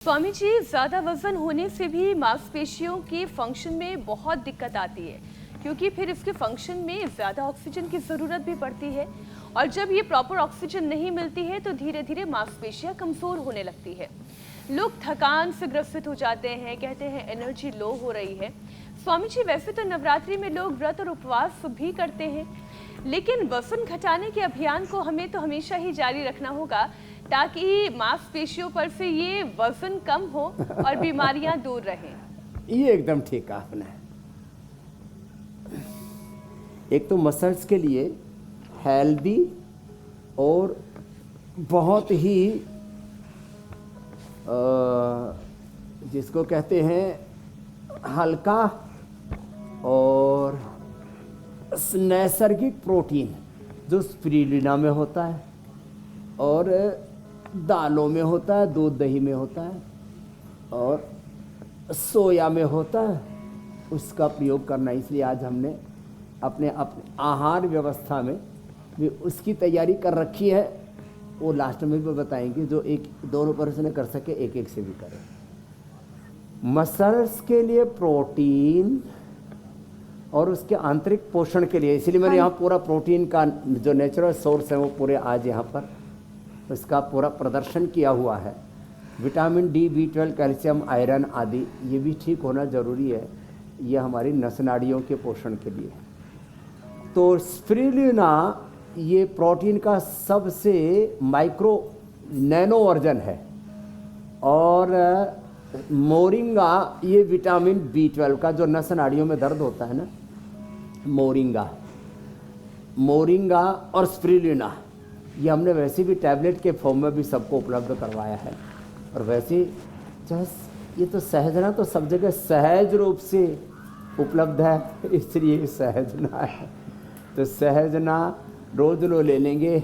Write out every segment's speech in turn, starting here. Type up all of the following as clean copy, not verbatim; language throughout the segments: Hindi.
स्वामी जी, ज्यादा वजन होने से भी मांसपेशियों के फंक्शन में बहुत दिक्कत आती है, क्योंकि फिर इसके फंक्शन में ज्यादा ऑक्सीजन की जरूरत भी पड़ती है और जब ये प्रॉपर ऑक्सीजन नहीं मिलती है तो धीरे धीरे मांसपेशियां कमजोर होने लगती है। लोग थकान से ग्रसित हो जाते हैं, कहते हैं एनर्जी लो हो रही है। स्वामी जी, वैसे तो नवरात्रि में लोग व्रत और उपवास भी करते हैं, लेकिन वजन घटाने के अभियान को हमें तो हमेशा ही जारी रखना होगा ताकि मांसपेशियों पर से ये वजन कम हो और बीमारियां दूर रहें। ये एकदम ठीक कहा आपने। एक तो मसल्स के लिए हेल्दी और बहुत ही जिसको कहते हैं हल्का और नैसर्गिक प्रोटीन जो स्पिरुलिना में होता है और दालों में होता है, दूध दही में होता है और सोया में होता है, उसका प्रयोग करना। इसलिए आज हमने अपने आहार व्यवस्था में भी उसकी तैयारी कर रखी है। वो लास्ट में भी बताएंगे, जो एक दोनों पर्सन कर सके एक एक से भी करें। मसल्स के लिए प्रोटीन और उसके आंतरिक पोषण के लिए, इसलिए मैंने यहाँ पूरा प्रोटीन का जो नेचुरल सोर्स है वो पूरे आज यहाँ पर इसका पूरा प्रदर्शन किया हुआ है। Vitamin D, B12, calcium, iron आदि ये भी ठीक होना ज़रूरी है। ये हमारी नस नाड़ियों के पोषण के लिए। तो स्पिरुलिना ये प्रोटीन का सबसे माइक्रो नैनो वर्जन है और मोरिंगा ये विटामिन B12 का जो नस नाड़ियों में दर्द होता है ना, मोरिंगा और स्पिरुलिना ये हमने वैसे भी टैबलेट के फॉर्म में भी सबको उपलब्ध करवाया है। और वैसे ये तो सहजना तो सब जगह सहज रूप से उपलब्ध है, इसलिए सहजना है। तो सहजना रोज लो ले लेंगे,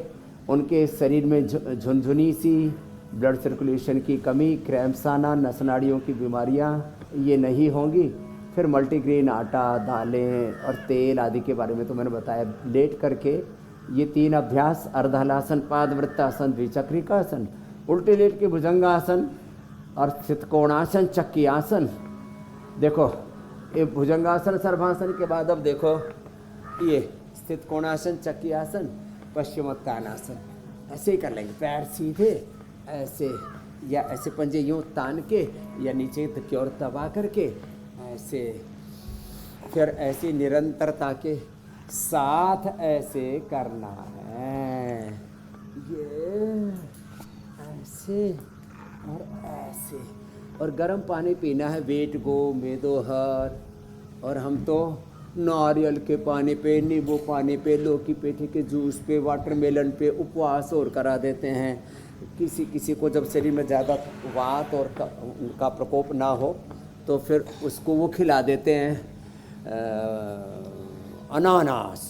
उनके शरीर में झुनझुनी सी, ब्लड सर्कुलेशन की कमी, क्रैम्प्स आना, नस नाड़ियों की बीमारियां ये नहीं होंगी। फिर मल्टीग्रेन आटा, दालें और तेल आदि के बारे में तो मैंने बताया। लेट करके ये 3 अभ्यास, अर्धहलासन, पादवृत्तासन, द्विचक्रिकासन, उल्टे लेट के भुजंगासन और स्थितकोणासन, चक्की आसन। देखो ये भुजंगासन सर्वासन के बाद अब देखो ये स्थितकोणासन, चक्की आसन, पश्चिमोत्तानासन। ऐसे ही कर लेंगे, पैर सीधे ऐसे या ऐसे पंजे यूँ तान के या नीचे की ओर दबा करके ऐसे, फिर ऐसी निरंतरता के साथ ऐसे करना है। ये ऐसे और ऐसे, और गर्म पानी पीना है, वेट गो, मेदोहर। और हम तो नारियल के पानी पे, नींबू पानी पे, लौकी पेठी के जूस पे, वाटरमेलन पे उपवास और करा देते हैं। किसी को जब शरीर में ज़्यादा वात और का प्रकोप ना हो तो फिर उसको वो खिला देते हैं अनानास,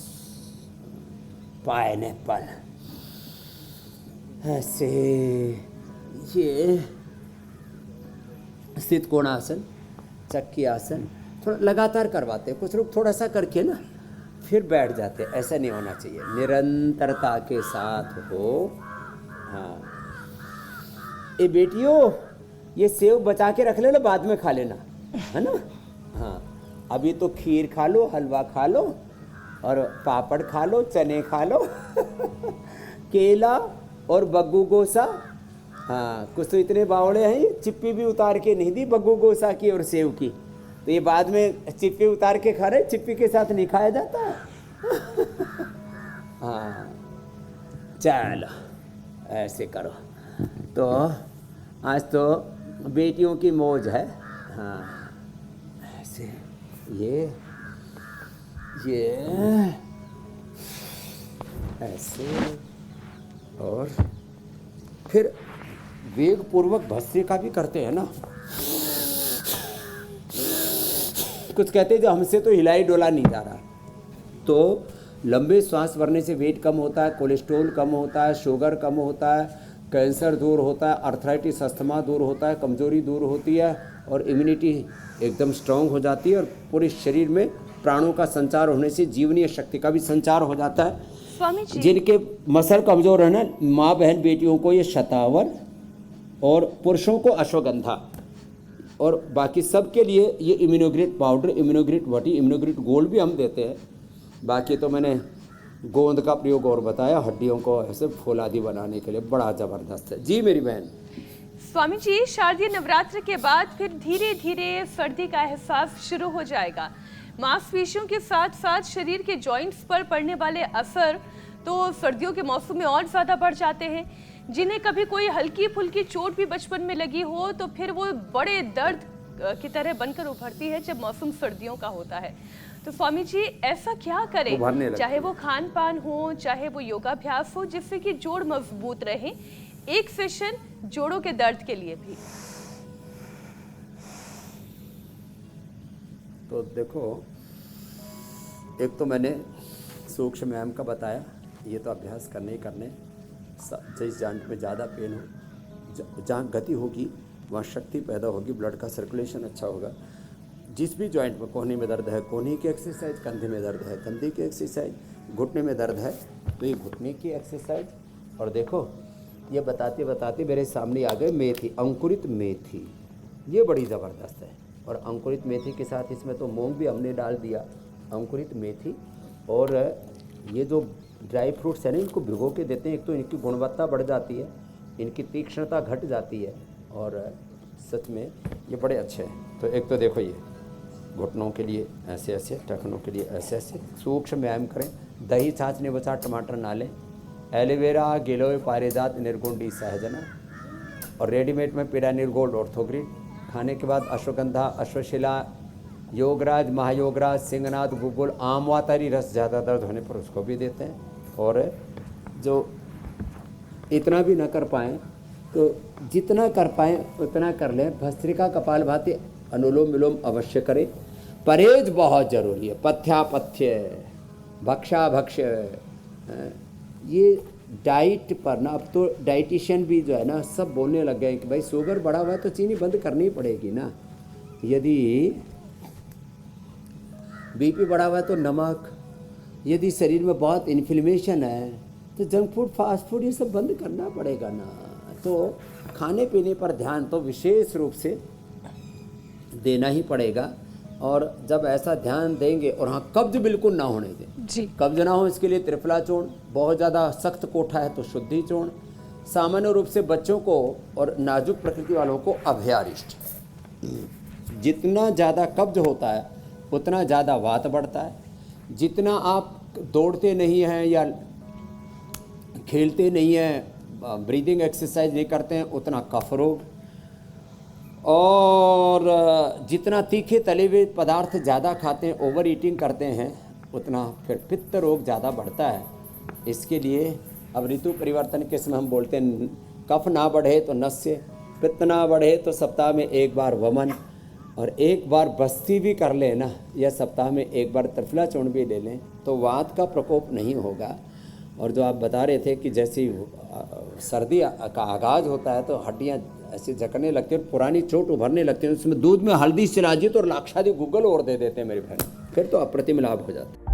पाइनएप्पल। ऐसे ये स्थित कोणासन, चक्की आसन थोड़ा लगातार करवाते हैं। कुछ लोग थोड़ा सा करके ना फिर बैठ जाते हैं, ऐसा नहीं होना चाहिए, निरंतरता के साथ हो। हाँ ये बेटियों, ये सेव बचा के रख लेना, बाद में खा लेना, है ना। हाँ अभी तो खीर खा लो, हलवा खा लो और पापड़ खा लो, चने खा लो केला और बग्गू गोसा। हाँ कुछ तो इतने बावड़े हैं, चिप्पी भी उतार के नहीं दी बग्गू गोसा की और सेव की, तो ये बाद में चिप्पी उतार के खा रहे, चिप्पी के साथ नहीं खाया जाता हाँ चलो ऐसे करो। तो आज तो बेटियों की मौज है। हाँ ऐसे ये ऐसे, और फिर वेग पूर्वक भस्त्रिका का भी करते हैं ना। कुछ कहते हैं जो हमसे तो हिलाई डोला नहीं जा रहा। तो लंबे श्वास भरने से वेट कम होता है, कोलेस्ट्रॉल कम होता है, शुगर कम होता है, कैंसर दूर होता है, अर्थराइटिस अस्थमा दूर होता है, कमजोरी दूर होती है और इम्यूनिटी एकदम स्ट्रांग हो जाती है और पूरे शरीर में प्राणों का संचार होने से जीवनीय शक्ति का भी संचार हो जाता है। जिनके मसल कमजोर है ना, माँ बहन बेटियों को ये शतावर और पुरुषों को अश्वगंधा, और बाकी सब के लिए ये इम्यूनोग्रेट पाउडर, इम्यूनोग्रेट वटी, इम्यूनोग्रेट गोल्ड भी हम देते हैं। बाकी तो मैंने गोंद का प्रयोग और बताया, हड्डियों को ऐसे फौलादी बनाने के लिए बड़ा ज़बरदस्त है। जी मेरी बहन। स्वामी जी, शारदीय नवरात्र के बाद फिर धीरे धीरे सर्दी का एहसास शुरू हो जाएगा। मांसपेशियों के साथ साथ शरीर के जॉइंट्स पर पड़ने वाले असर तो सर्दियों के मौसम में और ज़्यादा बढ़ जाते हैं। जिन्हें कभी कोई हल्की फुल्की चोट भी बचपन में लगी हो तो फिर वो बड़े दर्द की तरह बनकर उभरती है जब मौसम सर्दियों का होता है। तो स्वामी जी, ऐसा क्या करें, चाहे वो खान पान हो, चाहे वो योगाभ्यास हो, जिससे कि जोड़ मजबूत रहे। एक सेशन जोड़ों के दर्द के लिए भी। तो देखो, एक तो मैंने सूक्ष्म व्यायाम का बताया, ये तो अभ्यास करने ही करने। जिस जॉइंट में ज़्यादा पेन हो, जहाँ गति होगी वहाँ शक्ति पैदा होगी, ब्लड का सर्कुलेशन अच्छा होगा। जिस भी जॉइंट में, कोहनी में दर्द है, कोहनी की एक्सरसाइज, कंधे में दर्द है, कंधे की एक्सरसाइज, घुटने में दर्द है तो ये घुटने की एक्सरसाइज। और देखो, ये बताते बताते मेरे सामने आ गए मेथी, अंकुरित मेथी, ये बड़ी ज़बरदस्त है। और अंकुरित मेथी के साथ इसमें तो मूंग भी हमने डाल दिया, अंकुरित मेथी। और ये जो ड्राई फ्रूट्स है ना, इनको भिगो के देते हैं। एक तो इनकी गुणवत्ता बढ़ जाती है, इनकी तीक्ष्णता घट जाती है, और सच में ये बड़े अच्छे हैं। तो एक तो देखो, ये घुटनों के लिए ऐसे ऐसे, टखनों के लिए ऐसे ऐसे सूक्ष्म व्यायाम करें। दही छाछ ने बचा, टमाटर ना लें। एलोवेरा, गिलोय, पारिजात, निर्गुंडी, सहजना, और रेडीमेड में पिरानिल गोल्ड, ऑर्थोग्रिड। खाने के बाद अश्वगंधा, अश्वशिला, योगराज, महायोगराज, सिंहनाथ, गुगुल, आमवातारी रस ज़्यादा दर्द होने पर उसको भी देते हैं। और जो इतना भी ना कर पाएँ तो जितना कर पाएँ उतना कर लें। भस्त्रिका, कपालभाति, अनुलोम विलोम अवश्य करें। परहेज बहुत ज़रूरी है, पथ्यापथ्य, भक्षाभक्ष्य, ये डाइट पर ना, अब तो डाइटिशियन भी जो है ना सब बोलने लग गए कि भाई शुगर बढ़ा हुआ है तो चीनी बंद करनी पड़ेगी ना। यदि बीपी बढ़ा हुआ है तो नमक, यदि शरीर में बहुत इन्फ्लेमेशन है तो जंक फूड, फास्ट फूड, ये सब बंद करना पड़ेगा ना। तो खाने पीने पर ध्यान तो विशेष रूप से देना ही पड़ेगा। और जब ऐसा ध्यान देंगे, और हाँ, कब्ज बिल्कुल ना होने दें जी। कब्ज ना हो इसके लिए त्रिफला चूर्ण, बहुत ज़्यादा सख्त कोठा है तो शुद्धि चूर्ण, सामान्य रूप से बच्चों को और नाजुक प्रकृति वालों को अभयारिष्ट। जितना ज़्यादा कब्ज होता है उतना ज़्यादा वात बढ़ता है। जितना आप दौड़ते नहीं हैं या खेलते नहीं हैं, ब्रीदिंग एक्सरसाइज नहीं करते हैं, उतना कफ रोग। और जितना तीखे तले हुए पदार्थ ज़्यादा खाते हैं, ओवर ईटिंग करते हैं, उतना फिर पित्त रोग ज़्यादा बढ़ता है। इसके लिए अब ऋतु परिवर्तन के समय हम बोलते हैं कफ ना बढ़े तो नस्य, पित्त ना बढ़े तो सप्ताह में एक बार वमन, और एक बार बस्ती भी कर लें ना, या सप्ताह में एक बार त्रिफला चूर्ण भी ले लें तो वात का प्रकोप नहीं होगा। और जो आप बता रहे थे कि जैसी सर्दी का आगाज़ होता है तो हड्डियाँ ऐसे जकड़ने लगती हैं, पुरानी चोट उभरने लगती है, उसमें दूध में हल्दी, शिलाजीत और लाक्षादी गुग्गल और दे देते हैं मेरे बहन, फिर तो अप्रतिम लाभ हो जाता है।